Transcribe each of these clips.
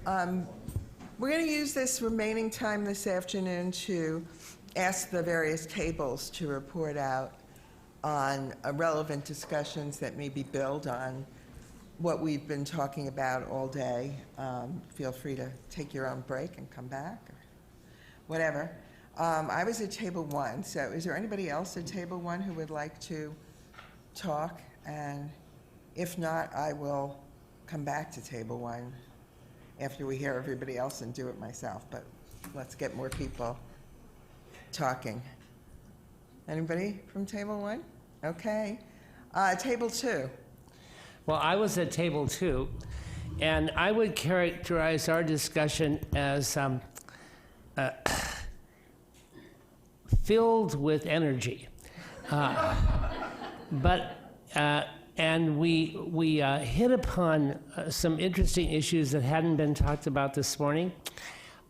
We're going to use this remaining time this afternoon to ask the various tables to report out on relevant discussions that maybe build on what we've been talking about all day. Feel free to take your own break and come back, or whatever. I was at table 1, so is there anybody else at table 1 who would like to talk? And if not, I will come back to table 1 after we hear everybody else and do it myself, but let's get more people talking. Anybody from table 1? Okay. Table 2. Well, I was at table 2, and I would characterize our discussion as filled with energy. And we hit upon some interesting issues that hadn't been talked about this morning.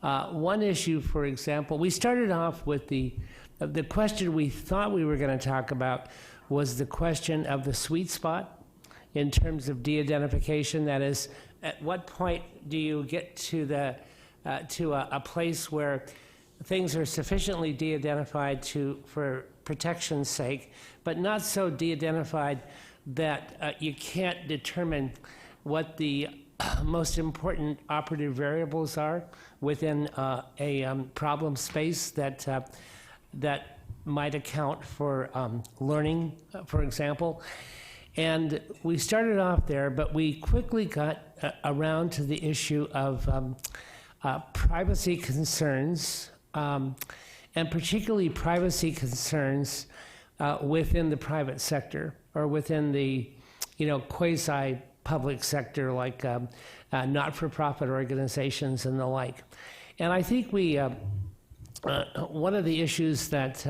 One issue, for example, we started off with the question we thought we were going to talk about was the question of the sweet spot in terms of de-identification. That is, at what point do you get to a place where things are sufficiently de-identified for protection's sake, but not so de-identified that you can't determine what the most important operative variables are within a problem space that might account for learning, for example. And we started off there, but we quickly got around to the issue of privacy concerns, and particularly privacy concerns within the private sector or within the, quasi-public sector like not-for-profit organizations and the like. And I think one of the issues that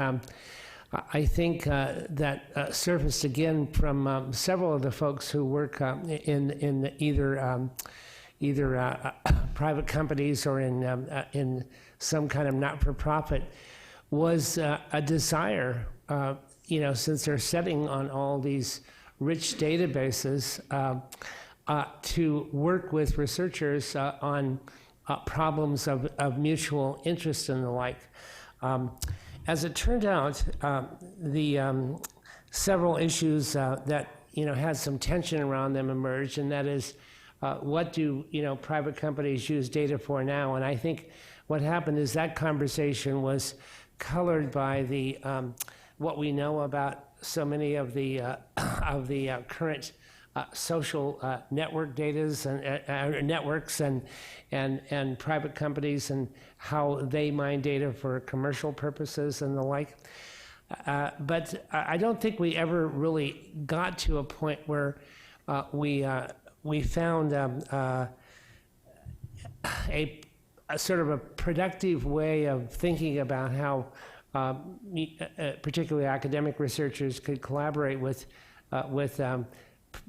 I think that surfaced again from several of the folks who work in either private companies or in some kind of not-for-profit was a desire, since they're sitting on all these rich databases, to work with researchers on problems of mutual interest and the like. As it turned out, the several issues that had some tension around them emerged, and that is, what do private companies use data for now? And I think what happened is that conversation was colored by the what we know about so many of the current social network datas and networks and private companies and how they mine data for commercial purposes and the like. But I don't think we ever really got to a point where we found a sort of a productive way of thinking about how particularly academic researchers could collaborate with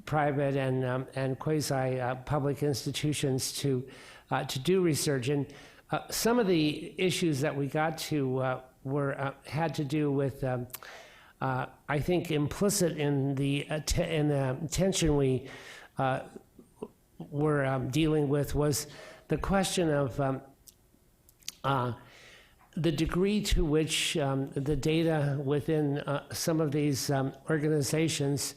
private and quasi-public institutions to do research. And some of the issues that we got to had to do with, I think, implicit in the tension we were dealing with was the question of the degree to which the data within some of these organizations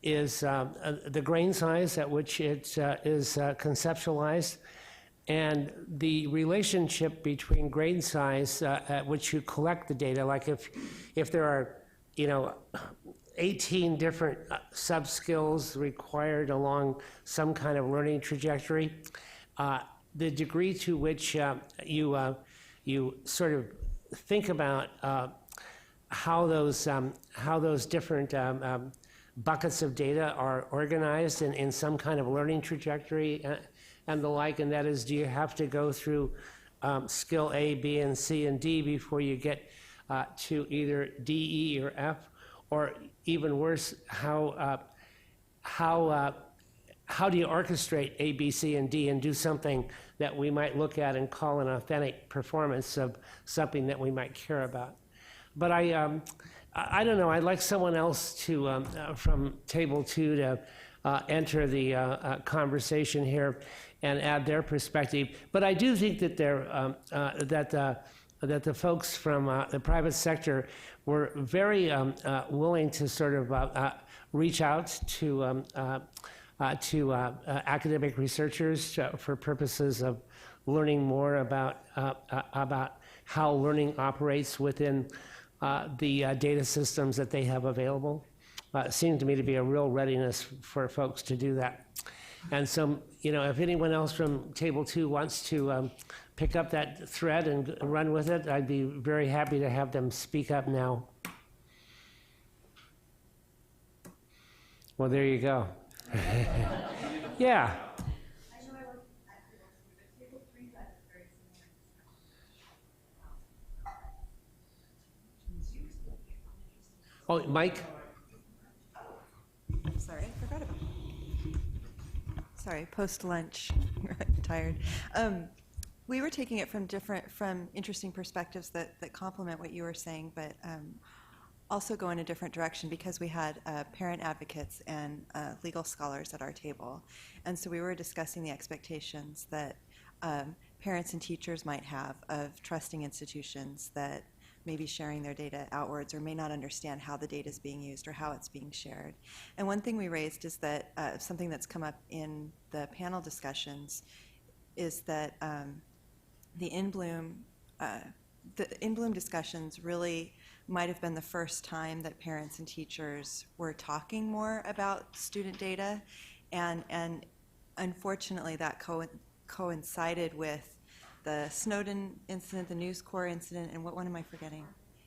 is the grain size at which it is conceptualized, and the relationship between grain size at which you collect the data. Like if there are 18 different sub-skills required along some kind of learning trajectory, the degree to which you sort of think about how those different buckets of data are organized in some kind of learning trajectory and the like, and that is, do you have to go through skill A, B, and C, and D before you get to either D, E, or F, or even worse, how do you orchestrate A, B, C, and D and do something that we might look at and call an authentic performance of something that we might care about? But I don't know, I'd like someone else to, from table 2 to enter the conversation here and add their perspective. But I do think that that the folks from the private sector were very willing to sort of reach out to academic researchers for purposes of learning more about how learning operates within the data systems that they have available. It seemed to me to be a real readiness for folks to do that. And so, if anyone else from Table 2 wants to pick up that thread and run with it, I'd be very happy to have them speak up now. Well, there you go. Yeah. Oh, Mike? Sorry, I forgot about Sorry, post-lunch. Tired. We were taking it from interesting perspectives that complement what you were saying, but also go in a different direction because we had parent advocates and legal scholars at our table. And so we were discussing the expectations that parents and teachers might have of trusting institutions that may be sharing their data outwards or may not understand how the data is being used or how it's being shared. And one thing we raised is that something that's come up in the panel discussions is that the in bloom discussions really might have been the first time that parents and teachers were talking more about student data, and unfortunately that coincided with the Snowden incident, the News Corps incident, and what one am I forgetting?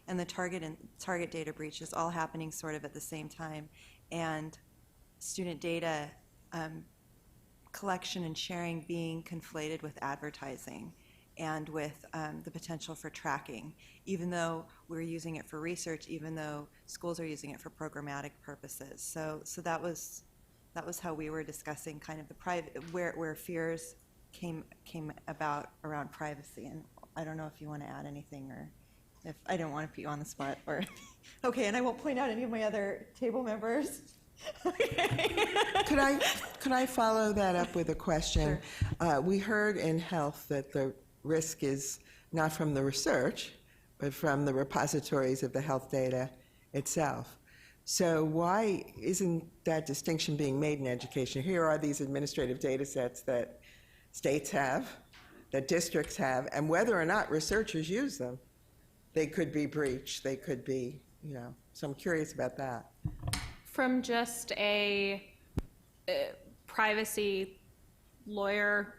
And the Target data breaches all happening sort of at the same time, and student data collection and sharing being conflated with advertising and with the potential for tracking, even though we're using it for research, even though schools are using it for programmatic purposes. So that was how we were discussing kind of the private where fears came about around privacy. And I don't know if you want to add anything, or if I don't want to put you on the spot, or okay. And I won't point out any of my other table members. Okay. Could I follow that up with a question? Sure. We heard in health that the risk is not from the research, but from the repositories of the health data itself. So why isn't that distinction being made in education? Here are these administrative data sets that states have, that districts have, and whether or not researchers use them, they could be breached, they could be, so I'm curious about that. From just a privacy lawyer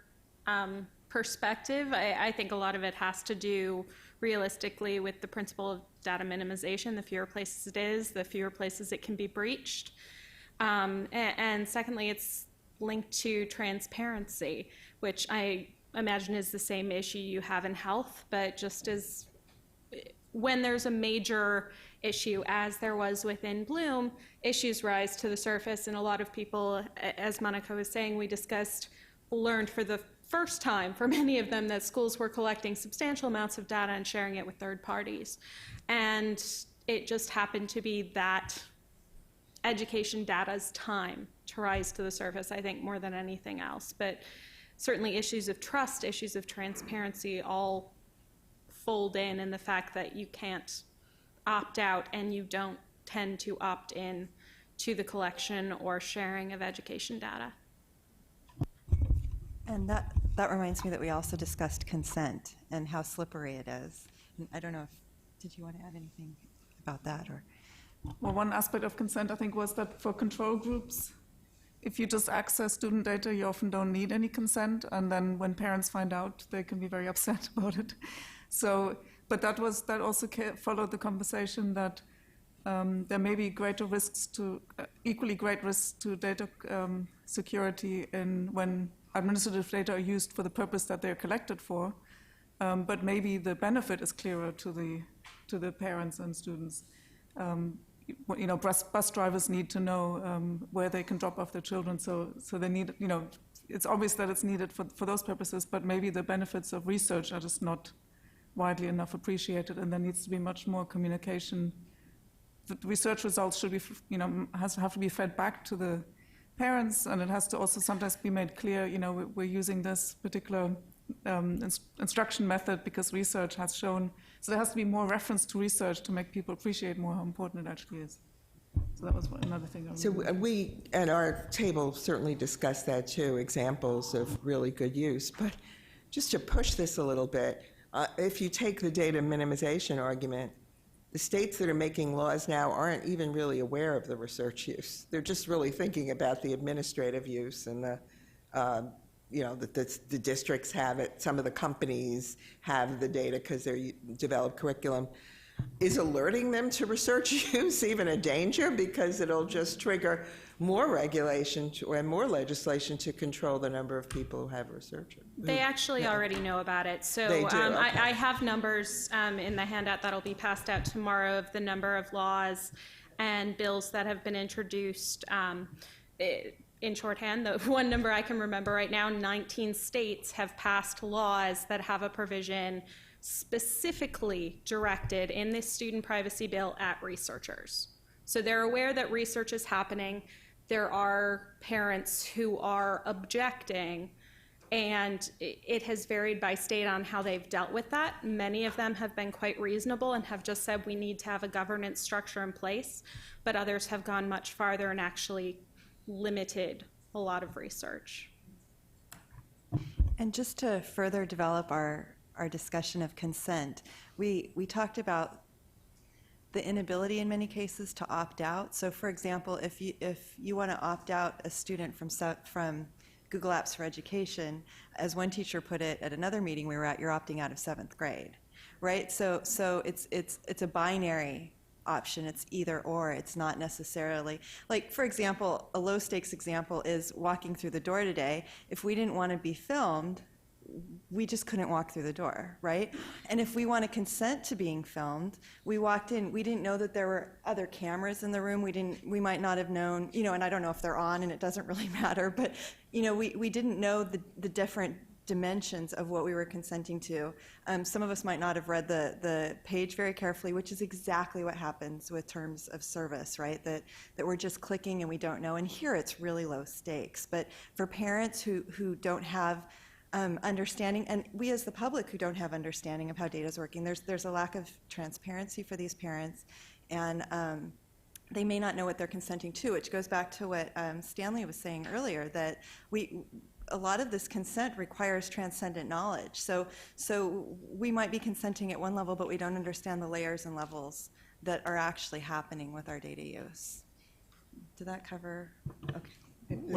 perspective, I think a lot of it has to do realistically with the principle of data minimization. The fewer places it is, the fewer places it can be breached. And secondly, it's linked to transparency, which I imagine is the same issue you have in health, but just as when there's a major issue, as there was within Bloom, issues rise to the surface, and a lot of people, as Monica was saying, learned for the first time for many of them that schools were collecting substantial amounts of data and sharing it with third parties. And it just happened to be that education data's time to rise to the surface, I think, more than anything else. But certainly issues of trust, issues of transparency all fold in the fact that you can't opt out and you don't tend to opt in to the collection or sharing of education data. And that reminds me that we also discussed consent and how slippery it is. And I don't know did you want to add anything about that? Or Well, one aspect of consent, I think, was that for control groups, if you just access student data, you often don't need any consent, and then when parents find out, they can be very upset about it. So, but that also followed the conversation that there may be greater risks equally great risks to data security when administrative data are used for the purpose that they're collected for, but maybe the benefit is clearer to the parents and students. Bus drivers need to know where they can drop off their children, so they need, it's obvious that it's needed for those purposes, but maybe the benefits of research are just not widely enough appreciated, and there needs to be much more communication. The research results should be, have to be fed back to the parents, and it has to also sometimes be made clear, we're using this particular instruction method because research has shown, so there has to be more reference to research to make people appreciate more how important it actually is. So that was another thing. So we, at our table, certainly discussed that too, examples of really good use. But just to push this a little bit, if you take the data minimization argument, the states that are making laws now aren't even really aware of the research use. They're just really thinking about the administrative use and the districts have it. Some of the companies have the data because they develop curriculum. Is alerting them to research use even a danger? Because it'll just trigger more regulation and more legislation to control the number of people who have research. They actually already know about it. So They do, okay. I have numbers in the handout that'll be passed out tomorrow of the number of laws and bills that have been introduced. In shorthand, the one number I can remember right now, 19 states have passed laws that have a provision specifically directed in this student privacy bill at researchers. So they're aware that research is happening. There are parents who are objecting, and it has varied by state on how they've dealt with that. Many of them have been quite reasonable and have just said we need to have a governance structure in place, but others have gone much farther and actually limited a lot of research. And just to further develop our discussion of consent, we talked about the inability in many cases to opt out. So for example, if you want to opt out a student from Google Apps for Education, as one teacher put it at another meeting we were at, you're opting out of 7th grade, right? So it's a binary option. It's either or. It's not necessarily, like, for example, a low stakes example is walking through the door today. If we didn't want to be filmed, we just couldn't walk through the door, right? And if we want to consent to being filmed, we walked in, we didn't know that there were other cameras in the room. We might not have known, and I don't know if they're on, and it doesn't really matter, but we didn't know the different dimensions of what we were consenting to. Some of us might not have read the page very carefully, which is exactly what happens with terms of service, right? That we're just clicking and we don't know. And here it's really low stakes. But for parents who don't have understanding, and we as the public who don't have understanding of how data is working, there's a lack of transparency for these parents, and they may not know what they're consenting to, which goes back to what Stanley was saying earlier, that a lot of this consent requires transcendent knowledge. So we might be consenting at one level, but we don't understand the layers and levels that are actually happening with our data use. Did that cover? Okay.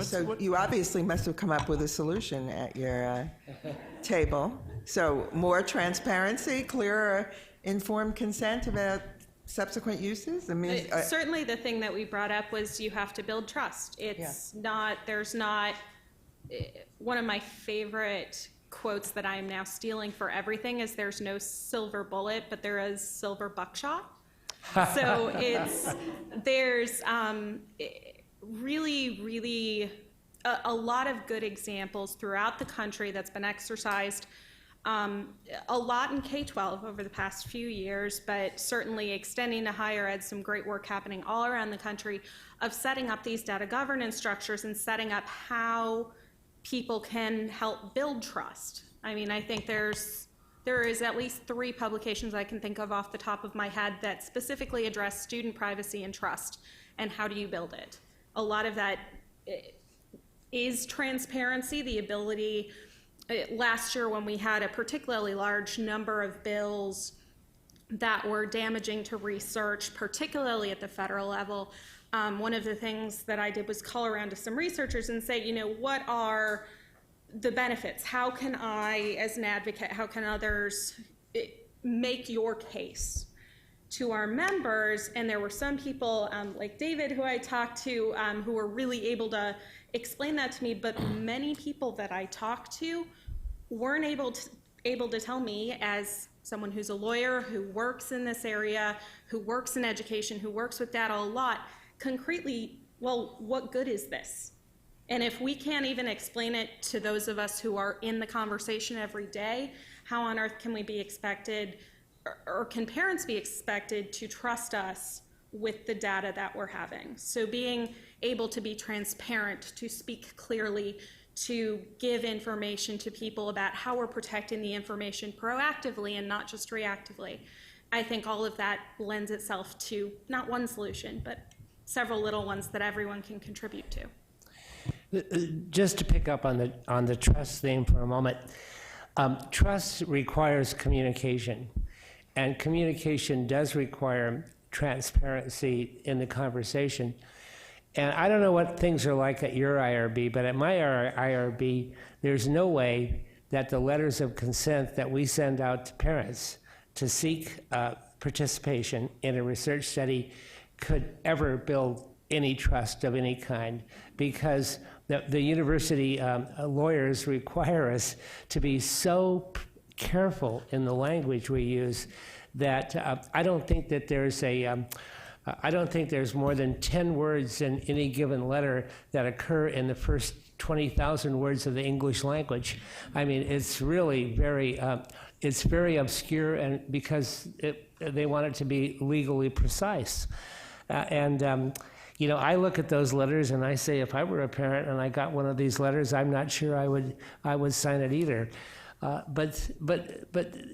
So you obviously must have come up with a solution at your table. So more transparency, clearer, informed consent about subsequent uses? I mean, certainly the thing that we brought up was you have to build trust. There's not, one of my favorite quotes that I am now stealing for everything is there's no silver bullet, but there is silver buckshot. So there's really a lot of good examples throughout the country that's been exercised, a lot in K-12 over the past few years, but certainly extending to higher ed, some great work happening all around the country of setting up these data governance structures and setting up how people can help build trust. I mean, I think there is at least 3 publications I can think of off the top of my head that specifically address student privacy and trust and how do you build it. A lot of that is transparency, the ability. Last year when we had a particularly large number of bills that were damaging to research, particularly at the federal level, one of the things that I did was call around to some researchers and say, what are the benefits? How can I, as an advocate, how can others make your case to our members? And there were some people like David, who I talked to, who were really able to explain that to me, but many people that I talked to weren't able to tell me, as someone who's a lawyer, who works in this area, who works in education, who works with data a lot, concretely, well, what good is this? And if we can't even explain it to those of us who are in the conversation every day, how on earth can we be expected, or can parents be expected to trust us with the data that we're having? So being able to be transparent, to speak clearly, to give information to people about how we're protecting the information proactively and not just reactively. I think all of that lends itself to not one solution, but several little ones that everyone can contribute to. Just to pick up on the trust theme for a moment, trust requires communication, and communication does require transparency in the conversation. And I don't know what things are like at your IRB, but at my IRB, there's no way that the letters of consent that we send out to parents to seek participation in a research study could ever build any trust of any kind, because the university lawyers require us to be so careful in the language we use that I don't think that there's I don't think there's more than 10 words in any given letter that occur in the first 20,000 words of the English language. I mean, it's really it's very obscure, and because they want it to be legally precise. You know, I look at those letters and I say, if I were a parent and I got one of these letters, I'm not sure I would sign it either. But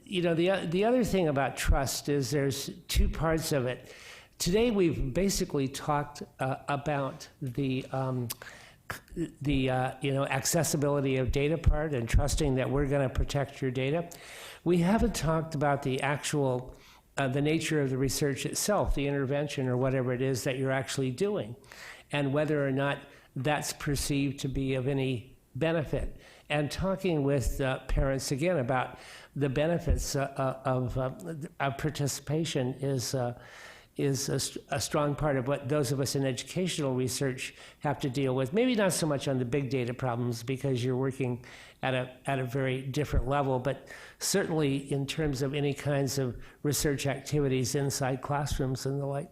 you know, the other thing about trust is there's two parts of it. Today we've basically talked about the you know, accessibility of data part and trusting that we're going to protect your data. We haven't talked about the actual the nature of the research itself, the intervention or whatever it is that you're actually doing, and whether or not that's perceived to be of any benefit. And talking with parents again about the benefits of participation is a strong part of what those of us in educational research have to deal with. Maybe not so much on the big data problems because you're working at a very different level, but certainly in terms of any kinds of research activities inside classrooms and the like.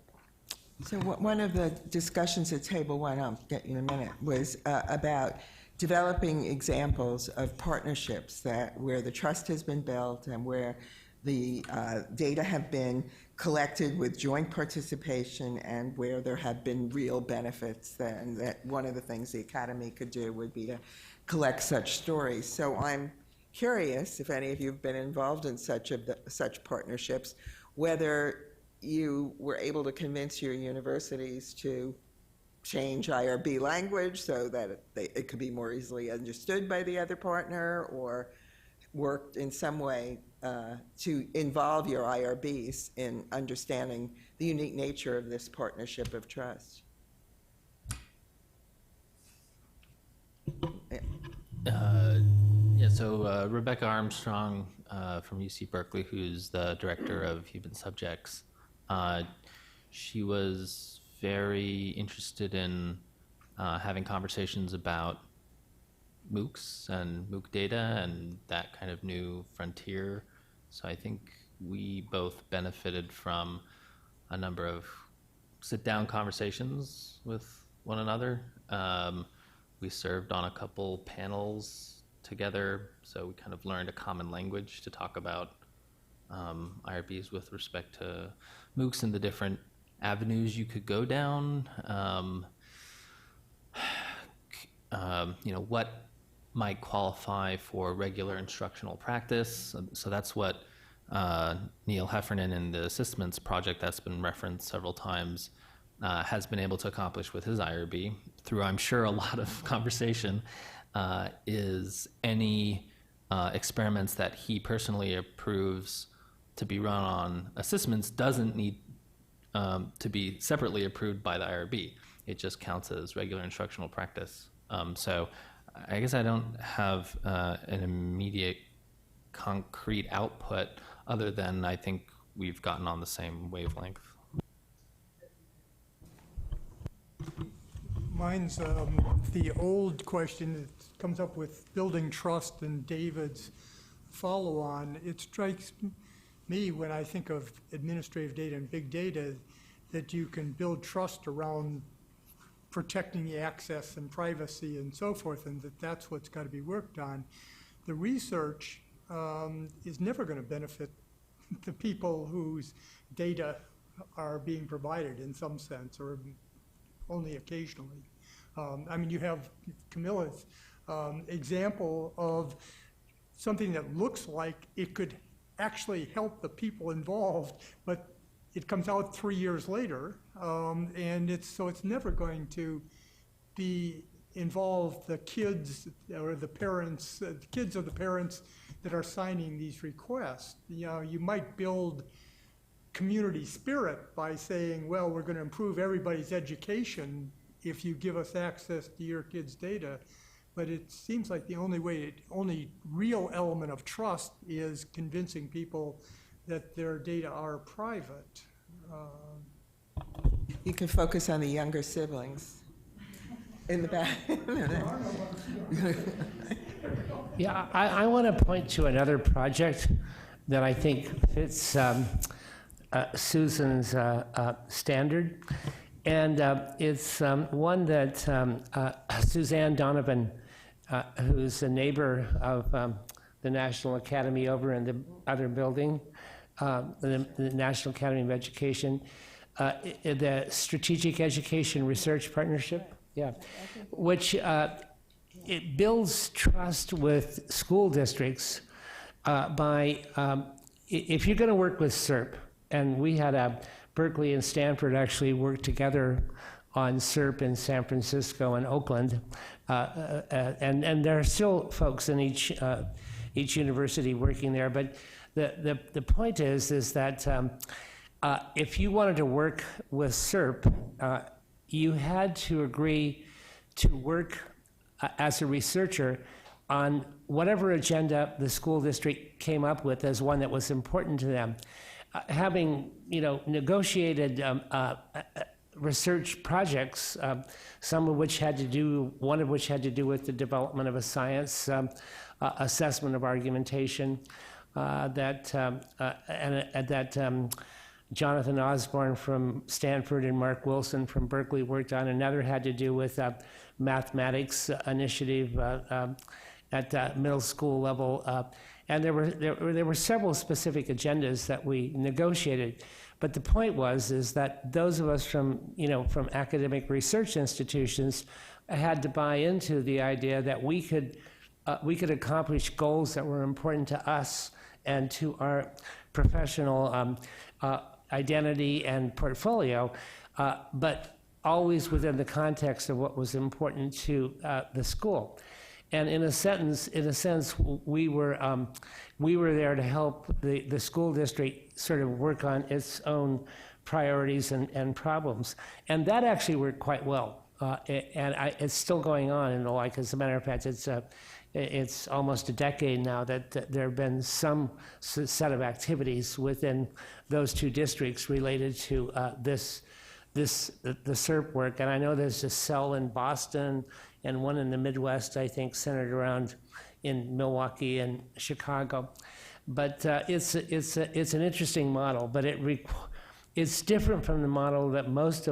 So one of the discussions at table one, I'll get you in a minute, was about developing examples of partnerships where the trust has been built and where the data have been collected with joint participation and where there have been real benefits. And that one of the things the Academy could do would be to collect such stories. So I'm curious if any of you have been involved in such partnerships, whether you were able to convince your universities to change IRB language so that it could be more easily understood by the other partner, or worked in some way to involve your IRBs in understanding the unique nature of this partnership of trust. So Rebecca Armstrong from UC Berkeley, who's the director of Human Subjects, she was very interested in having conversations about MOOCs and MOOC data and that kind of new frontier. So I think we both benefited from a number of sit-down conversations with one another. We served on a couple panels together, so we kind of learned a common language to talk about IRBs with respect to MOOCs and the different avenues you could go down. You know, what might qualify for regular instructional practice. So that's what Neil Heffernan in the Assessments project that's been referenced several times has been able to accomplish with his IRB through, I'm sure, a lot of conversation, is any experiments that he personally approves to be run on Assessments doesn't need to be separately approved by the IRB. It just counts as regular instructional practice. So I guess I don't have an immediate concrete output other than I think we've gotten on the same wavelength. Mine's the old question that comes up with building trust and David's follow-on. It strikes me when I think of administrative data and big data that you can build trust around protecting the access and privacy and so forth, and that's what's got to be worked on. The research is never going to benefit the people whose data are being provided in some sense, or only occasionally. I mean, you have Camilla's example of something that looks like it could actually help the people involved, but it comes out 3 years later, and it's never going to involve the kids or the parents, the kids or the parents that are signing these requests. You know, you might build community spirit by saying, well, we're going to improve everybody's education if you give us access to your kids' data. But it seems like the only real element of trust is convincing people that their data are private. You can focus on the younger siblings in the back. Yeah, I want to point to another project that I think fits Susan's standard. And it's one that Suzanne Donovan, who's a neighbor of the National Academy over in the other building, the National Academy of Education, the Strategic Education Research Partnership, yeah, which it builds trust with school districts by, if you're going to work with SERP, and we had Berkeley and Stanford actually worked together on SERP in San Francisco and Oakland, and there are still folks in each university working there. But the point is that if you wanted to work with SERP, you had to agree to work as a researcher on whatever agenda the school district came up with as one that was important to them. Having negotiated research projects, one of which had to do with the development of a science assessment of argumentation that Jonathan Osborne from Stanford and Mark Wilson from Berkeley worked on. Another had to do with mathematics initiative at middle school level. And there were several specific agendas that we negotiated. But the point is that those of us from academic research institutions had to buy into the idea that we could accomplish goals that were important to us and to our professional identity and portfolio, but always within the context of what was important to the school. And in a sense, we were there to help the school district sort of work on its own priorities and problems, and that actually worked quite well. It's still going on, and as a matter of fact, it's almost a decade now that there have been some set of activities within those two districts related to the SERP work. And I know there's a cell in Boston and one in the Midwest, I think, centered around in Milwaukee and Chicago. But it's an interesting model, but it's different from the model that most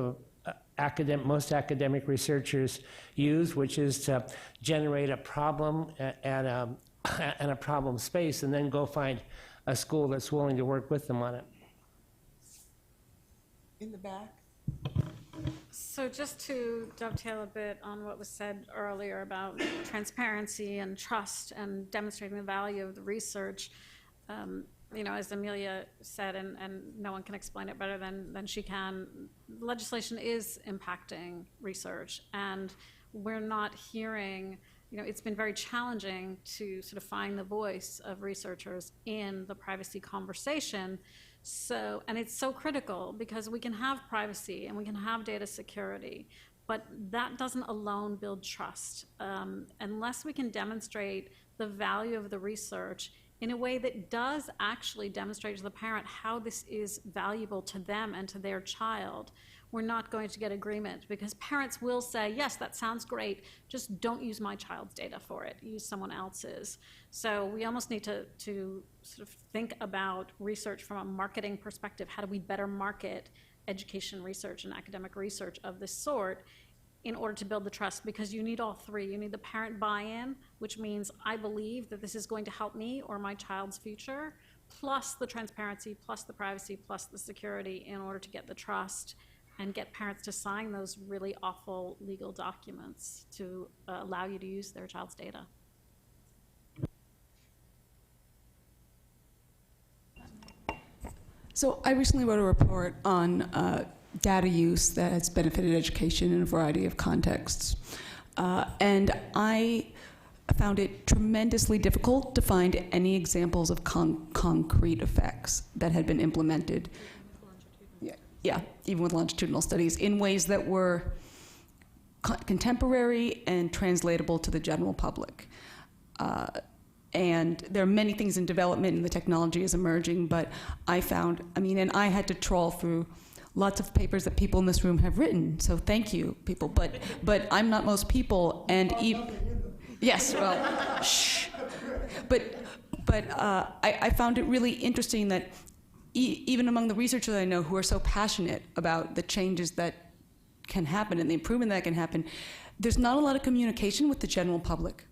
academic researchers use, which is to generate a problem and a problem space, and then go find a school that's willing to work with them on it. In the back. So just to dovetail a bit on what was said earlier about transparency and trust and demonstrating the value of the research, as Amelia said, and no one can explain it better than she can, legislation is impacting research, and we're not hearing, it's been very challenging to sort of find the voice of researchers in the privacy conversation. So, and it's so critical because we can have privacy and we can have data security, but that doesn't alone build trust. Unless we can demonstrate the value of the research in a way that does actually demonstrate to the parent how this is valuable to them and to their child, we're not going to get agreement, because parents will say, yes, that sounds great, just don't use my child's data for it, use someone else's. So we almost need to sort of think about research from a marketing perspective. How do we better market education research and academic research of this sort in order to build the trust? Because you need all three. You need the parent buy-in, which means I believe that this is going to help me or my child's future, plus the transparency, plus the privacy, plus the security in order to get the trust. and get parents to sign those really awful legal documents to allow you to use their child's data. So I recently wrote a report on data use that has benefited education in a variety of contexts. And I found it tremendously difficult to find any examples of concrete effects that had been implemented. Yeah, even with longitudinal studies, in ways that were contemporary and translatable to the general public. And there are many things in development and the technology is emerging, but I found, and I had to trawl through lots of papers that people in this room have written, so thank you, people, but I'm not most people, and yes, well, shh. But I found it really interesting that even among the researchers I know who are so passionate about the changes that can happen and the improvement that can happen, there's not a lot of communication with the general public.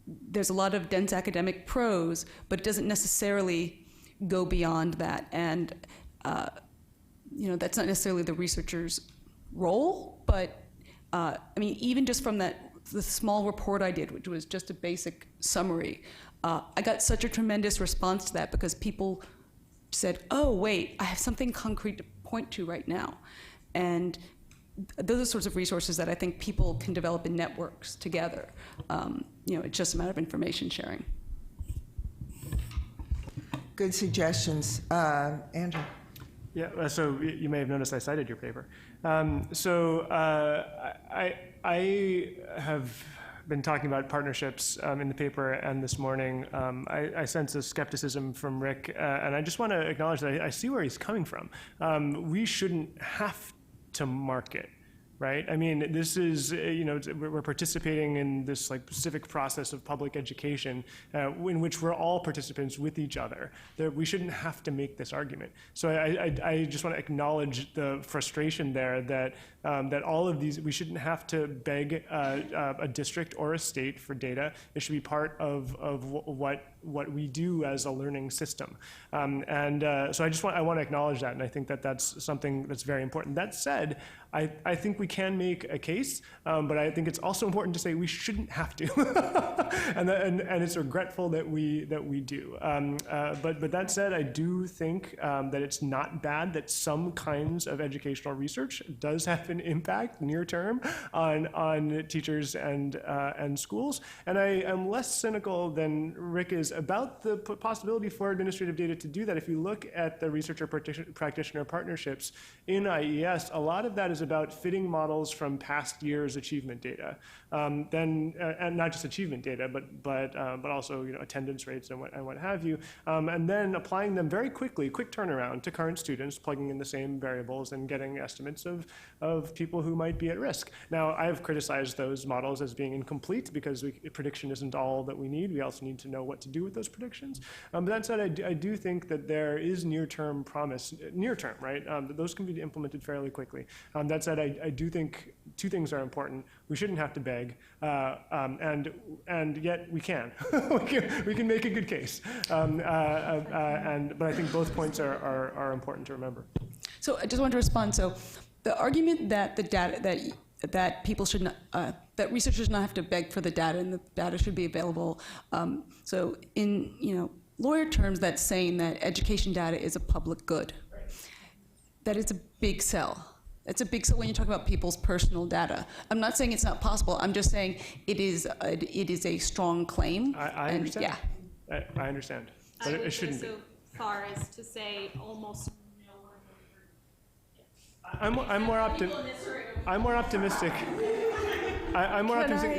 There's a lot of dense academic prose, but it doesn't necessarily go beyond that. And that's not necessarily the researcher's role, but even just from the small report I did, which was just a basic summary, I got such a tremendous response to that because people said, oh, wait, I have something concrete to point to right now. And those are the sorts of resources that I think people can develop in networks together. It's just a matter of information sharing. Good suggestions. Andrew? Yeah, so you may have noticed I cited your paper. I have been talking about partnerships in the paper and this morning. I sense a skepticism from Rick, and I just want to acknowledge that I see where he's coming from. We shouldn't have to market, right? This is, we're participating in this specific process of public education in which we're all participants with each other. That we shouldn't have to make this argument. So I just want to acknowledge the frustration there that all of these, we shouldn't have to beg a district or a state for data. It should be part of what we do as a learning system. So I want to acknowledge that, and I think that that's something that's very important. That said, I think we can make a case, but I think it's also important to say we shouldn't have to, and it's regretful that we do. But that said, I do think that it's not bad that some kinds of educational research does have an impact near term on teachers and schools, and I am less cynical than Rick is about the possibility for administrative data to do that. If you look at the researcher practitioner partnerships in IES, a lot of that is about fitting models from past years' achievement data, and not just achievement data, but also attendance rates and what have you, and then applying them very quickly, quick turnaround to current students, plugging in the same variables and getting estimates of people who might be at risk. Now, I've criticized those models as being incomplete because prediction isn't all that we need. We also need to know what to do with those predictions. But that said, I do think that there is near-term promise, near-term, right? Those can be implemented fairly quickly. That said, I do think two things are important. We shouldn't have to beg, and yet we can. we can make a good case. But I think both points are important to remember. So I just want to respond. So the argument that the data that people should not, that researchers not have to beg for the data and the data should be available. So in lawyer terms, that's saying that education data is a public good. That is a big sell. It's a big sell when you talk about people's personal data. I'm not saying it's not possible. I'm just saying it is a strong claim. I understand. Yeah. I understand, but it shouldn't be. I would go so far as to say almost no one. I'm more optimistic. I'm more optimistic.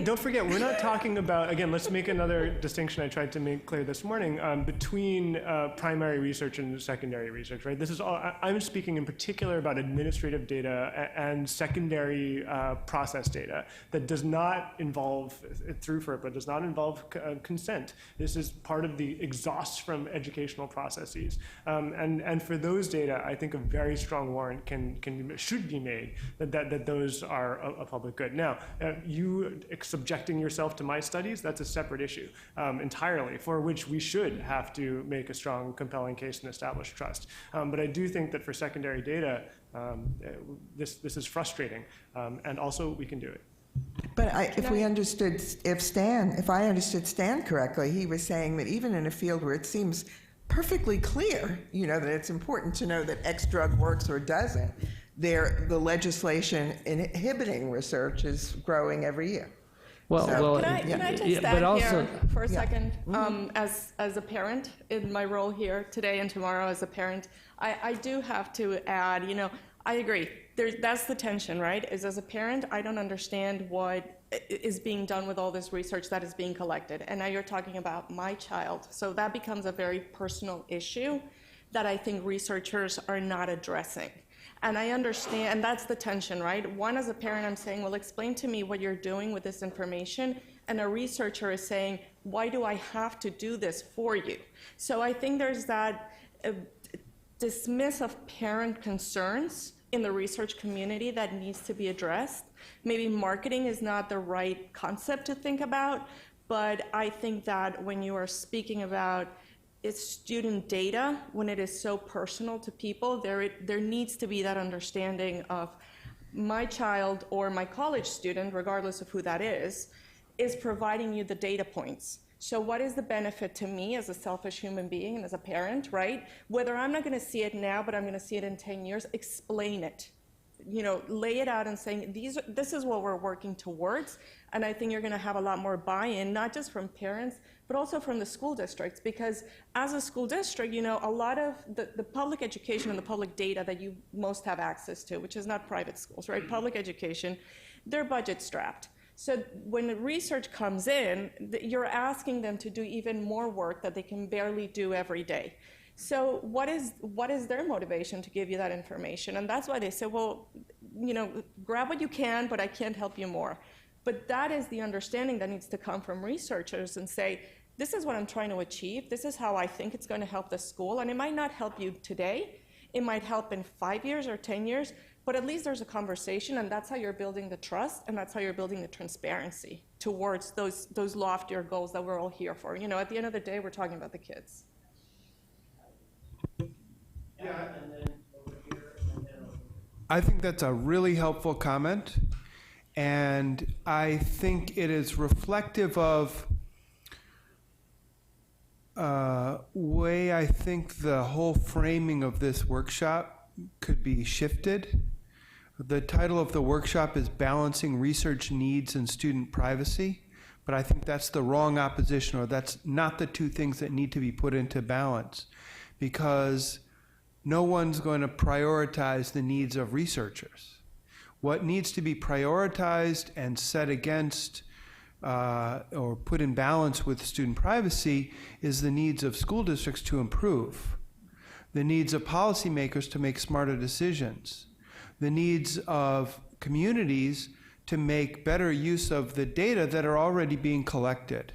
Don't forget, we're not talking about, again, let's make another distinction I tried to make clear this morning between primary research and secondary research, right? This is all, I'm speaking in particular about administrative data and secondary process data that does not involve, through FERPA, does not involve consent. This is part of the exhaust from educational processes. And for those data, I think a very strong warrant should be made that those are a public good. Now, you subjecting yourself to my studies, that's a separate issue entirely, for which we should have to make a strong, compelling case and establish trust. But I do think that for secondary data, this is frustrating, and also we can do it. But if I understood Stan correctly, he was saying that even in a field where it seems perfectly clear, that it's important to know that X drug works or doesn't, the legislation inhibiting research is growing every year. Well, Can I just yeah, stand but also, here for a second? As a parent, in my role here today and tomorrow as a parent, I do have to add, I agree. That's the tension, right? Is as a parent, I don't understand what is being done with all this research that is being collected. And now you're talking about my child. So that becomes a very personal issue that I think researchers are not addressing. And I understand, and that's the tension, right? One, as a parent, I'm saying, well, explain to me what you're doing with this information. And a researcher is saying, why do I have to do this for you? So I think there's that dismiss of parent concerns in the research community that needs to be addressed. Maybe marketing is not the right concept to think about, but I think that when you are speaking about student data, when it is so personal to people, there needs to be that understanding of my child or my college student, regardless of who that is providing you the data points. So what is the benefit to me as a selfish human being and as a parent, right? Whether I'm not going to see it now, but I'm going to see it in 10 years, explain it. Lay it out and saying, this is what we're working towards. And I think you're going to have a lot more buy-in, not just from parents, but also from the school districts. Because as a school district, a lot of the public education and the public data that you most have access to, which is not private schools, right? Public education, they're budget strapped. So when the research comes in, you're asking them to do even more work that they can barely do every day. So what is their motivation to give you that information? And that's why they say, well, grab what you can, but I can't help you more. But that is the understanding that needs to come from researchers and say, this is what I'm trying to achieve. This is how I think it's going to help the school. And it might not help you today. It might help in 5 years or 10 years. But at least there's a conversation, and that's how you're building the trust, and that's how you're building the transparency towards those loftier goals that we're all here for. At the end of the day, we're talking about the kids. I think that's a really helpful comment, and I think it is reflective of way I think the whole framing of this workshop could be shifted. The title of the workshop is Balancing Research Needs and Student Privacy, but I think that's the wrong opposition, or that's not the two things that need to be put into balance, because no one's going to prioritize the needs of researchers. What needs to be prioritized and set against or put in balance with student privacy is the needs of school districts to improve, the needs of policymakers to make smarter decisions, the needs of communities to make better use of the data that are already being collected.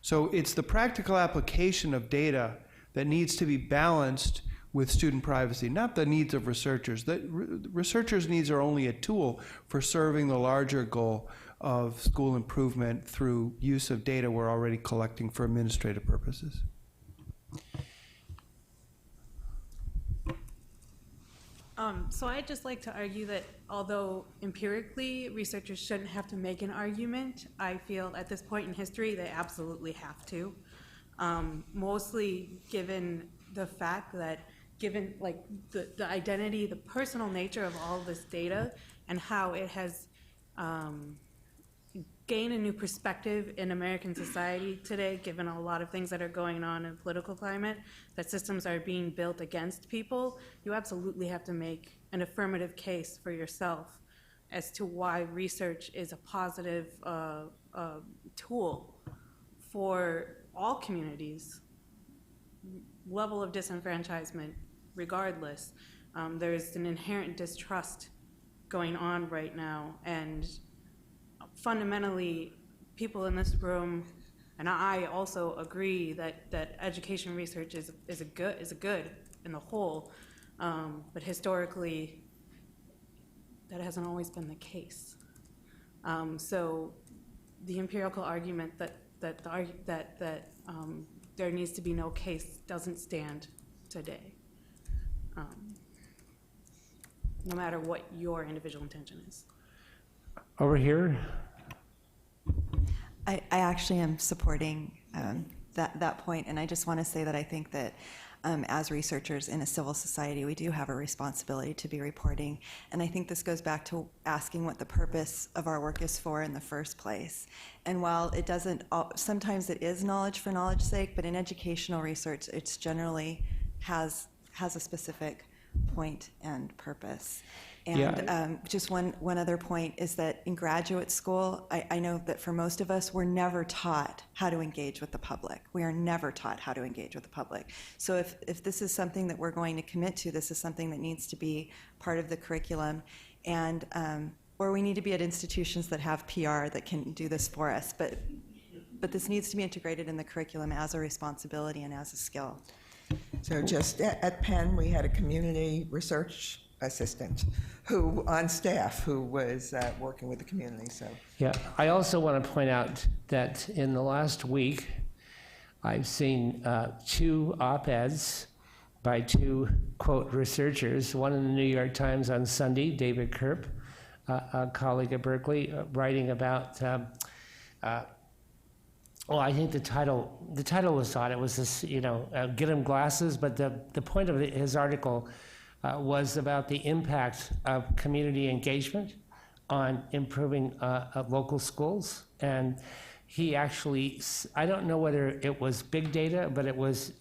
So it's the practical application of data that needs to be balanced with student privacy, not the needs of researchers. Researchers' needs are only a tool for serving the larger goal of school improvement through use of data we're already collecting for administrative purposes. So I'd just like to argue that although empirically researchers shouldn't have to make an argument, I feel at this point in history they absolutely have to. Mostly given the fact that given the identity, the personal nature of all of this data and how it has gained a new perspective in American society today, given a lot of things that are going on in political climate, that systems are being built against people, you absolutely have to make an affirmative case for yourself as to why research is a positive tool for all communities, level of disenfranchisement regardless. There's an inherent distrust going on right now, and fundamentally people in this room and I also agree that education research is a good in the whole, but historically that hasn't always been the case. So the empirical argument that there needs to be no case doesn't stand today, no matter what your individual intention is. Over here. I actually am supporting that point, and I just want to say that I think that as researchers in a civil society, we do have a responsibility to be reporting, and I think this goes back to asking what the purpose of our work is for in the first place. And while it doesn't, sometimes it is knowledge for knowledge's sake, but in educational research, it's generally has a specific point and purpose. And just one other point is that in graduate school, I know that for most of us, we're never taught how to engage with the public. We are never taught how to engage with the public. So if this is something that we're going to commit to, this is something that needs to be part of the curriculum, and or we need to be at institutions that have PR that can do this for us. But this needs to be integrated in the curriculum as a responsibility and as a skill. So just at Penn, we had a community research assistant on staff who was working with the community. So Yeah, I also want to point out that in the last week, I've seen 2 op-eds by 2, quote, researchers, one in the New York Times on Sunday, David Kerp, a colleague at Berkeley, writing about, I think the title was odd. It was this, get him glasses, but the point of his article was about the impact of community engagement on improving local schools. And he actually, I don't know whether it was big data, but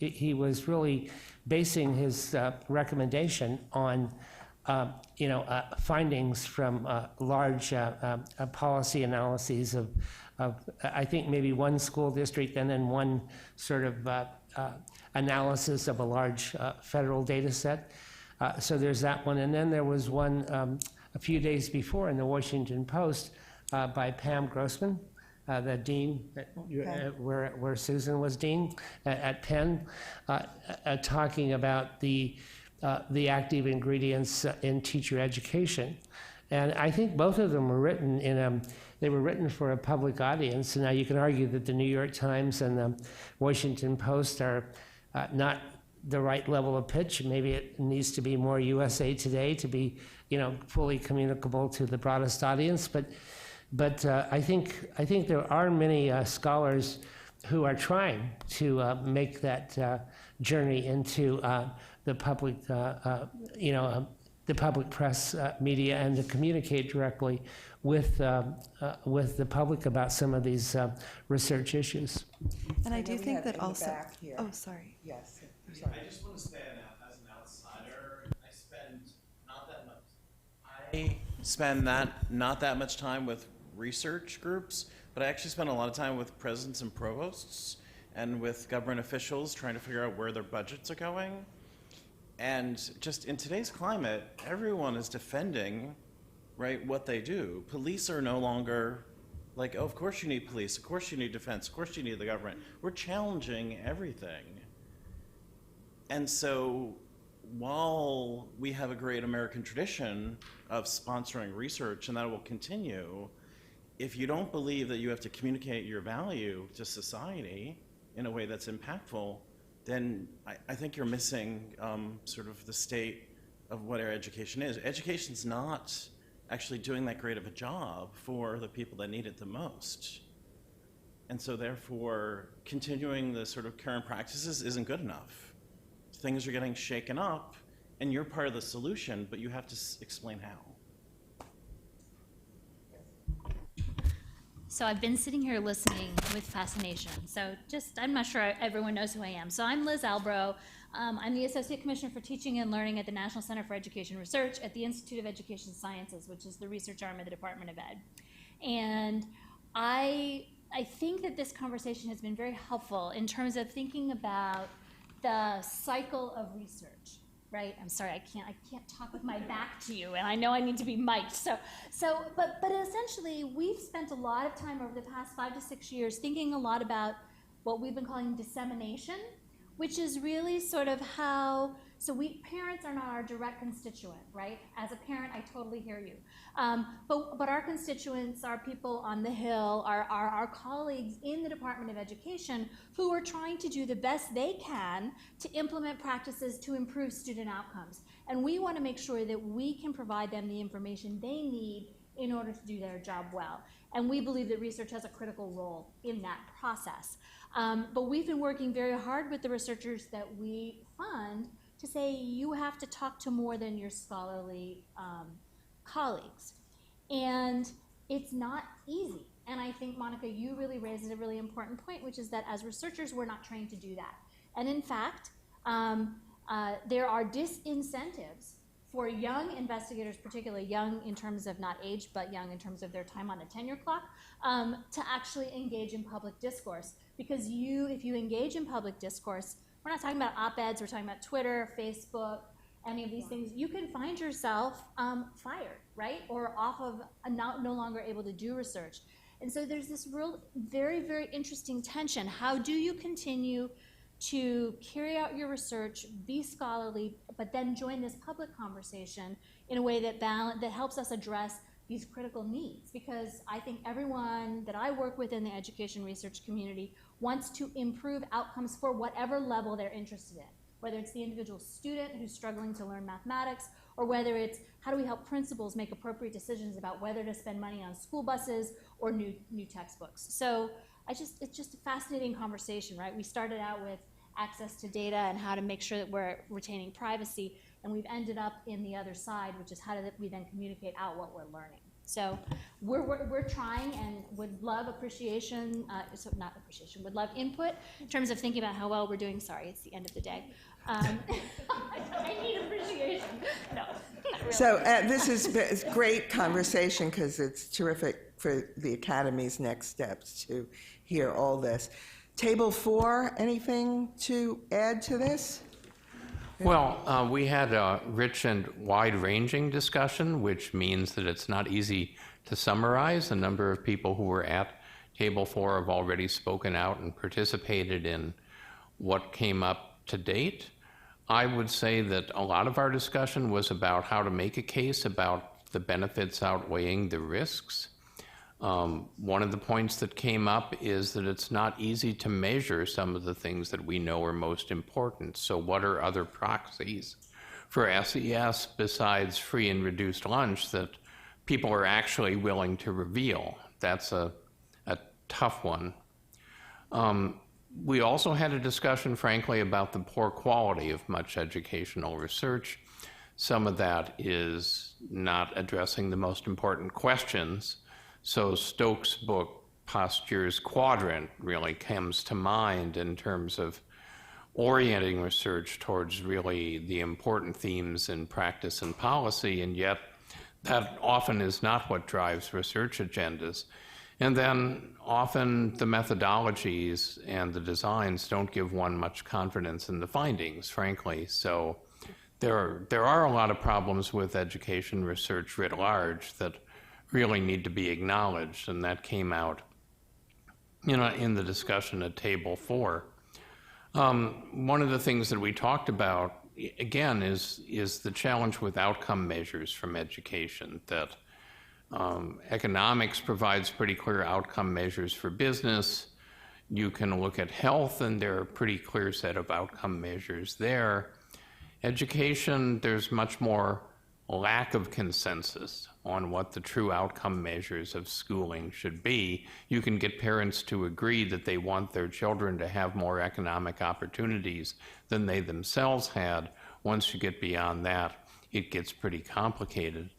he was really basing his recommendation on findings from large policy analyses of I think maybe one school district and then one sort of analysis of a large federal data set. So there's that one. And then there was one a few days before in the Washington Post by Pam Grossman, the dean, where Susan was dean at Penn, talking about the active ingredients in teacher education. And I think both of them were written they were written for a public audience. And now you can argue that the New York Times and the Washington Post are not the right level of pitch. Maybe it needs to be more USA Today to be, fully communicable to the broadest audience. But I think there are many scholars who are trying to make that journey into the public, the public press, media, and to communicate directly with the public about some of these research issues. And I do think that also. Oh, sorry. Yes. I just want to say as an outsider, I spend not that much time with research groups, but I actually spend a lot of time with presidents and provosts and with government officials trying to figure out where their budgets are going. And just in today's climate, everyone is defending, right, what they do. Police are no longer like, oh, of course you need police, of course you need defense, of course you need the government. We're challenging everything. And so while we have a great American tradition of sponsoring research, and that will continue, if you don't believe that you have to communicate your value to society in a way that's impactful, then I think you're missing sort of the state of what our education is. Education's not actually doing that great of a job for the people that need it the most. And so therefore, continuing the sort of current practices isn't good enough. Things are getting shaken up, and you're part of the solution, but you have to explain how. So I've been sitting here listening with fascination. So I'm not sure everyone knows who I am. So I'm Liz Albro. I'm the Associate Commissioner for Teaching and Learning at the National Center for Education Research at the Institute of Education Sciences, which is the research arm of the Department of Ed. And I think that this conversation has been very helpful in terms of thinking about the cycle of research, right? I'm sorry, I can't talk with my back to you, and I know I need to be mic'd. But essentially, we've spent a lot of time over the past 5 to 6 years thinking a lot about what we've been calling dissemination, which is really sort of how, so parents are not our direct constituent, right? As a parent, I totally hear you. But our constituents are people on the Hill, are our colleagues in the Department of Education who are trying to do the best they can to implement practices to improve student outcomes. And we want to make sure that we can provide them the information they need in order to do their job well. And we believe that research has a critical role in that process. But we've been working very hard with the researchers that we fund to say you have to talk to more than your scholarly colleagues. And it's not easy. And I think, Monica, you really raised a really important point, which is that as researchers, we're not trained to do that. And in fact, there are disincentives for young investigators, particularly young in terms of not age, but young in terms of their time on the tenure clock, to actually engage in public discourse. Because if you engage in public discourse, we're not talking about op-eds, we're talking about Twitter, Facebook, any of these things, you can find yourself fired, right? Or off of, no longer able to do research. And so there's this real, very, very interesting tension. How do you continue to carry out your research, be scholarly, but then join this public conversation in a way that helps us address these critical needs? Because I think everyone that I work with in the education research community wants to improve outcomes for whatever level they're interested in, whether it's the individual student who's struggling to learn mathematics, or whether it's how do we help principals make appropriate decisions about whether to spend money on school buses or new textbooks. So it's just a fascinating conversation, right? We started out with access to data and how to make sure that we're retaining privacy, and we've ended up in the other side, which is how do we then communicate out what we're learning. So we're trying and would love appreciation, would love input in terms of thinking about how well we're doing. Sorry, it's the end of the day. I need appreciation. No, not really. So it's great conversation because it's terrific for the Academy's next steps to hear all this. Table 4, anything to add to this? Well, we had a rich and wide-ranging discussion, which means that it's not easy to summarize. A number of people who were at Table 4 have already spoken out and participated in what came up to date. I would say that a lot of our discussion was about how to make a case about the benefits outweighing the risks. One of the points that came up is that it's not easy to measure some of the things that we know are most important. So what are other proxies for SES besides free and reduced lunch that people are actually willing to reveal? That's a tough one. We also had a discussion, frankly, about the poor quality of much educational research. Some of that is not addressing the most important questions. So Stokes' book, Posture's Quadrant, really comes to mind in terms of orienting research towards really the important themes in practice and policy, and yet that often is not what drives research agendas. And then often the methodologies and the designs don't give one much confidence in the findings, frankly. So there are a lot of problems with education research writ large that really need to be acknowledged, and that came out, in the discussion at Table 4. One of the things that we talked about, again, is the challenge with outcome measures from education, that economics provides pretty clear outcome measures for business. You can look at health, and there are a pretty clear set of outcome measures there. Education, there's much more lack of consensus on what the true outcome measures of schooling should be. You can get parents to agree that they want their children to have more economic opportunities than they themselves had. Once you get beyond that, it gets pretty complicated.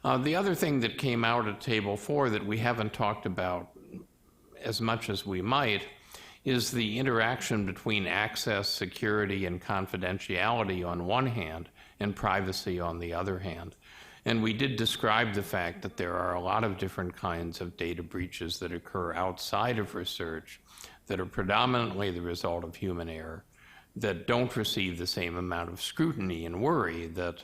The other thing that came out at Table 4 that we haven't talked about as much as we might is the interaction between access, security, and confidentiality on one hand, and privacy on the other hand. And we did describe the fact that there are a lot of different kinds of data breaches that occur outside of research that are predominantly the result of human error, that don't receive the same amount of scrutiny and worry that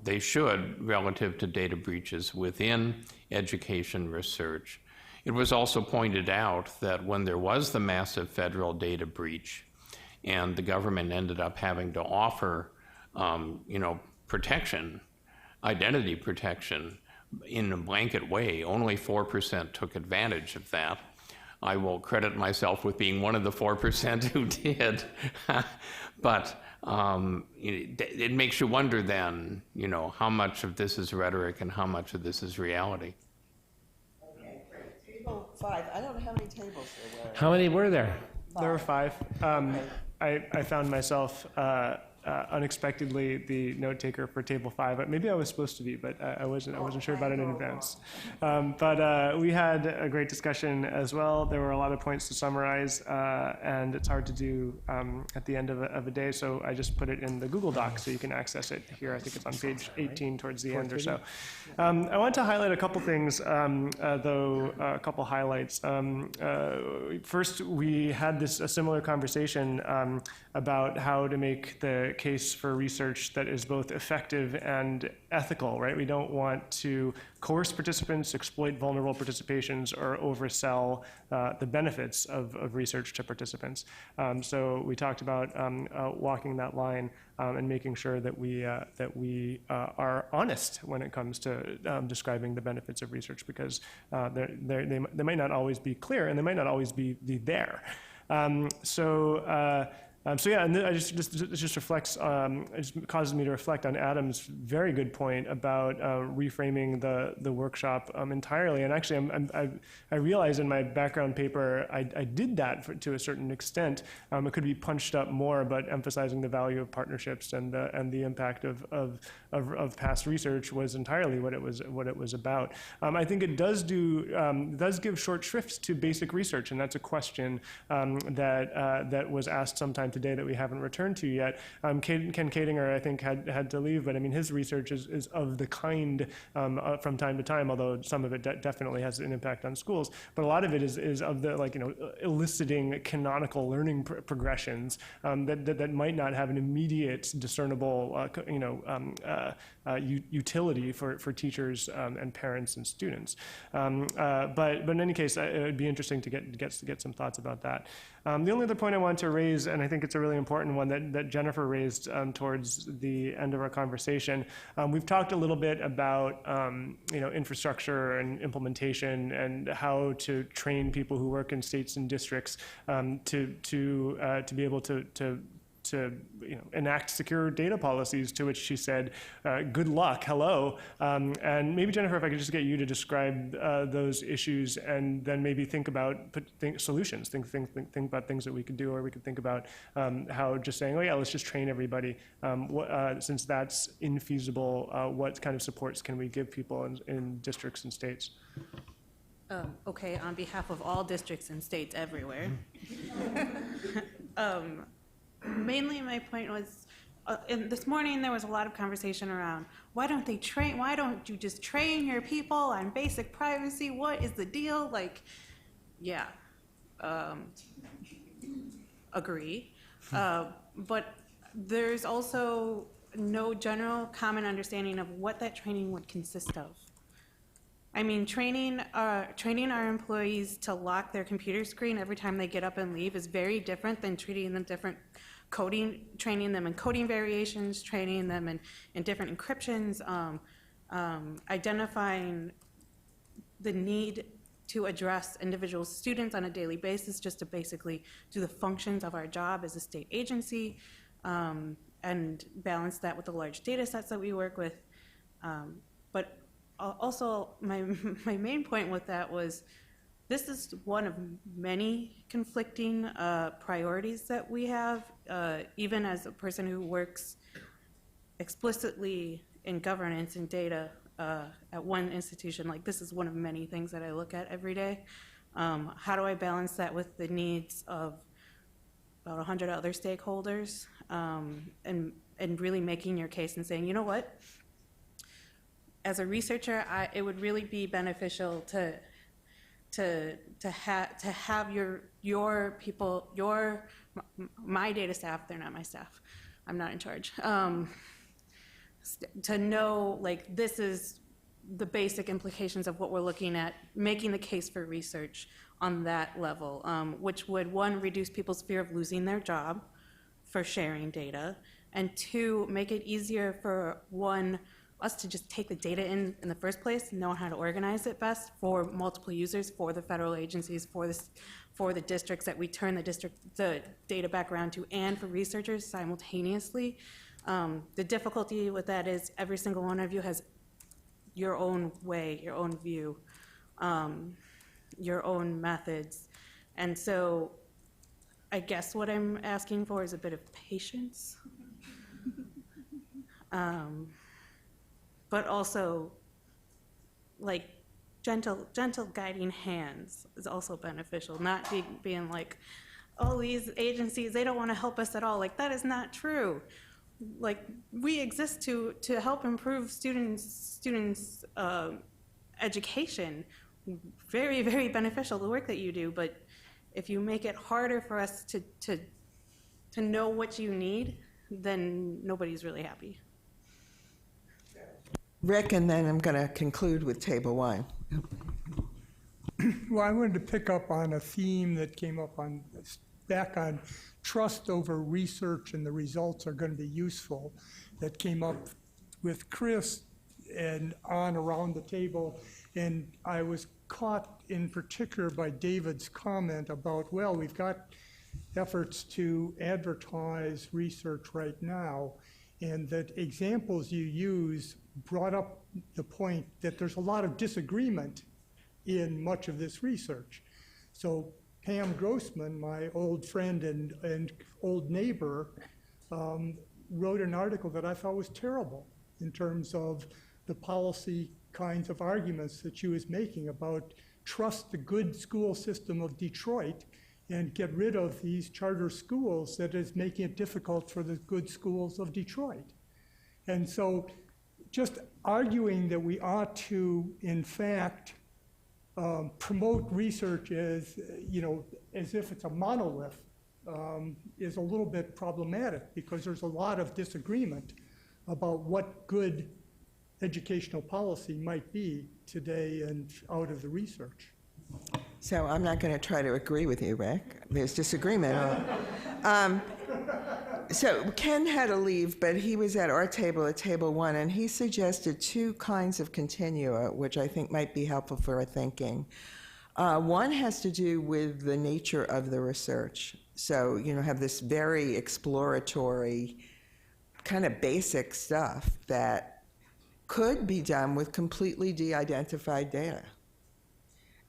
they should relative to data breaches within education research. It was also pointed out that when there was the massive federal data breach and the government ended up having to offer, protection, identity protection in a blanket way. Only 4% took advantage of that. I will credit myself with being one of the 4% who did. But it makes you wonder then, how much of this is rhetoric and how much of this is reality. Okay, great. Table 5, I don't know how many tables there were. How many were there? There were 5. I found myself unexpectedly the note taker for table 5. Maybe I was supposed to be, but I wasn't sure about it in advance. But we had a great discussion as well. There were a lot of points to summarize, and it's hard to do at the end of a day, so I just put it in the Google Doc so you can access it here. I think it's on page 18 towards the end or so. I want to highlight a couple things, though, a couple highlights. First, we had a similar conversation about how to make the case for research that is both effective and ethical, right? We don't want to coerce participants, exploit vulnerable participations, or oversell the benefits of research to participants. So we talked about walking that line and making sure that we are honest when it comes to describing the benefits of research, because they might not always be clear and they might not always be there. So yeah, and it just reflects, it just causes me to reflect on Adam's very good point about reframing the workshop entirely. And actually, I realized in my background paper I did that to a certain extent. It could be punched up more, but emphasizing the value of partnerships and the impact of past research was entirely what it was about. I think it does give short shrift to basic research, and that's a question that was asked sometime today that we haven't returned to yet. Ken Kadinger, I think, had to leave, but I mean, his research is of the kind from time to time, although some of it definitely has an impact on schools. But a lot of it is of the eliciting canonical learning progressions that might not have an immediate discernible utility for teachers and parents and students. But in any case, it would be interesting to get some thoughts about that. The only other point I want to raise, and I think it's a really important one that Jennifer raised towards the end of our conversation, we've talked a little bit about infrastructure and implementation and how to train people who work in states and districts to be able to enact secure data policies, to which she said, good luck, hello. And maybe, Jennifer, if I could just get you to describe those issues and then maybe think about solutions, think about things that we could do, or we could think about how just saying, oh yeah, let's just train everybody. Since that's infeasible, what kind of supports can we give people in districts and states? Okay, on behalf of all districts and states everywhere. Mainly my point was, this morning there was a lot of conversation around, why don't you just train your people on basic privacy? What is the deal? Yeah, agree. But there's also no general common understanding of what that training would consist of. I mean, training our employees to lock their computer screen every time they get up and leave is very different than training them in coding variations, training them in different encryptions, identifying the need to address individual students on a daily basis just to basically do the functions of our job as a state agency, and balance that with the large data sets that we work with. But also, my main point with that was, this is one of many conflicting priorities that we have, even as a person who works explicitly in governance and data at one institution. This is one of many things that I look at every day. How do I balance that with the needs of about 100 other stakeholders, and really making your case and saying, you know what? As a researcher, it would really be beneficial to have your people, my data staff, they're not my staff, I'm not in charge, to know this is the basic implications of what we're looking at, making the case for research on that level, which would, one, reduce people's fear of losing their job, for sharing data, and two, make it easier for us to just take the data in the first place, know how to organize it best for multiple users, for the federal agencies, for the districts that we turn the data back around to, and for researchers simultaneously. The difficulty with that is every single one of you has your own way, your own view, your own methods. And so I guess what I'm asking for is a bit of patience. But also, like, gentle guiding hands is also beneficial. Not being like, oh, these agencies, they don't want to help us at all. Like, that is not true. Like, we exist to help improve students' education. Very, very beneficial, the work that you do. But if you make it harder for us to know what you need, then nobody's really happy. Rick, and then I'm going to conclude with Table 1. Well, I wanted to pick up on a theme that came up back on trust over research and the results are going to be useful, that came up with Chris and on around the table. And I was caught in particular by David's comment about, well, we've got efforts to advertise research right now, and that examples you use brought up the point that there's a lot of disagreement in much of this research. So Pam Grossman, my old friend and old neighbor, wrote an article that I thought was terrible in terms of the policy kinds of arguments that she was making about trust the good school system of Detroit and get rid of these charter schools that is making it difficult for the good schools of Detroit. And so just arguing that we ought to, in fact, promote research as if it's a monolith is a little bit problematic, because there's a lot of disagreement about what good educational policy might be today and out of the research. So I'm not going to try to agree with you, Rick. There's disagreement. So Ken had to leave, but he was at our table at Table 1, and he suggested two kinds of continua, which I think might be helpful for our thinking. One has to do with the nature of the research. So, have this very exploratory, kind of basic stuff that could be done with completely de-identified data.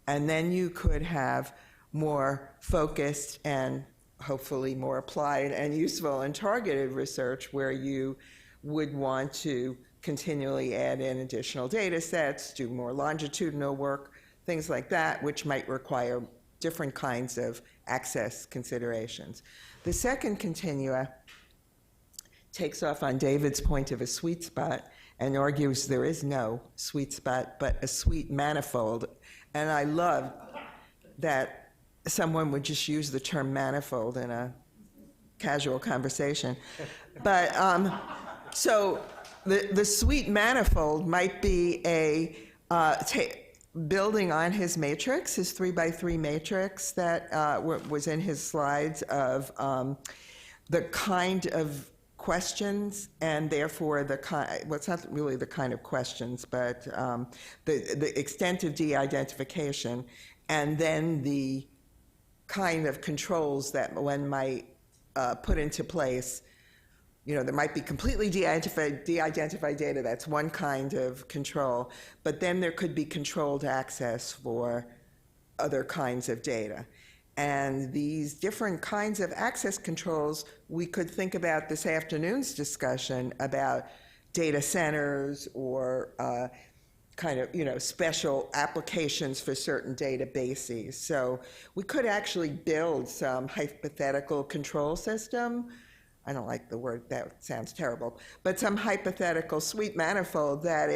And then you could have more focused and hopefully more applied and useful and targeted research where you would want to continually add in additional data sets, do more longitudinal work, things like that, which might require different kinds of access considerations. The second continua takes off on David's point of a sweet spot and argues there is no sweet spot but a sweet manifold. And I love that someone would just use the term manifold in a casual conversation. But so the sweet manifold might be building on his matrix, his 3x3 matrix that was in his slides of the kind of questions, and therefore it's not really the kind of questions, but the extent of de-identification, and then the kind of controls that one might put into place. There might be completely de-identified data, that's one kind of control, but then there could be controlled access for other kinds of data. And these different kinds of access controls, we could think about this afternoon's discussion about data centers or special applications for certain databases. So we could actually build some hypothetical control system. I don't like the word, that sounds terrible, but some hypothetical sweet manifold that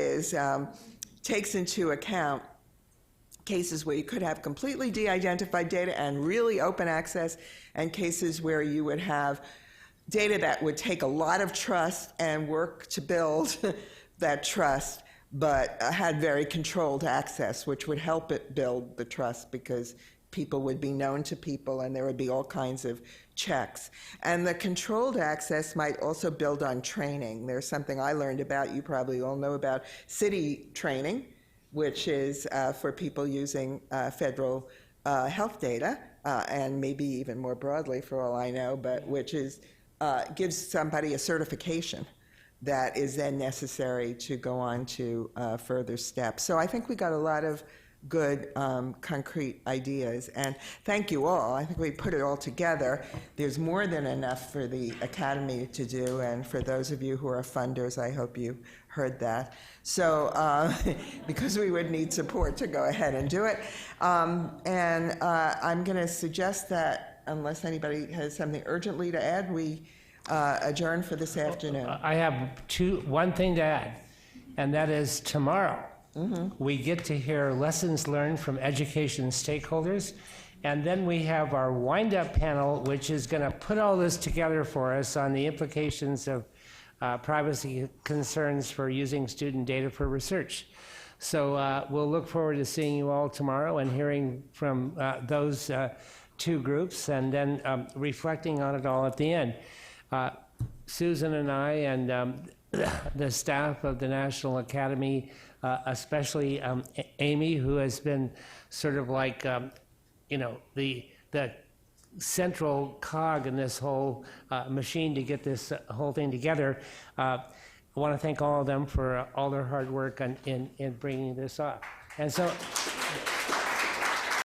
takes into account cases where you could have completely de-identified data and really open access, and cases where you would have data that would take a lot of trust and work to build that trust, but had very controlled access, which would help it build the trust because people would be known to people, and there would be all kinds of checks. And the controlled access might also build on training. There's something I learned about, you probably all know about, city training, which is for people using federal health data, and maybe even more broadly for all I know, but which is gives somebody a certification that is then necessary to go on to further steps. So I think we got a lot of good concrete ideas, and thank you all. I think we put it all together. There's more than enough for the Academy to do, and for those of you who are funders, I hope you heard that. So, because we would need support to go ahead and do it. I'm going to suggest that, unless anybody has something urgently to add, we adjourn for this afternoon. I have one thing to add, and that is tomorrow. We get to hear lessons learned from education stakeholders, and then we have our wind-up panel, which is going to put all this together for us on the implications of privacy concerns for using student data for research. So we'll look forward to seeing you all tomorrow and hearing from those two groups, and then reflecting on it all at the end. Susan and I and the staff of the National Academy, especially Amy, who has been sort of like, the central cog in this whole machine to get this whole thing together. I want to thank all of them for all their hard work in bringing this off. And so